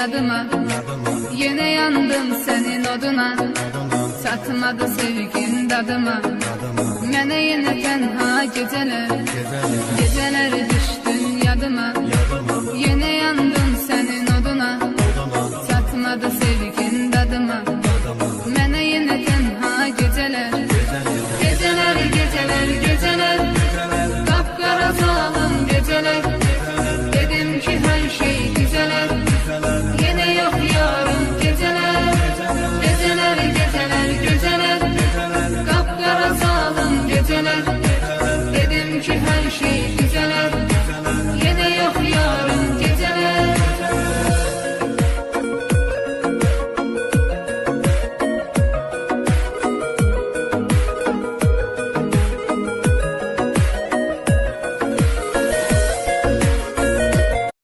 yadıma. Yine yandım senin oduna, çatmadı sevgin dadıma. Mene yine tenha geceler, geceler düştün yadıma.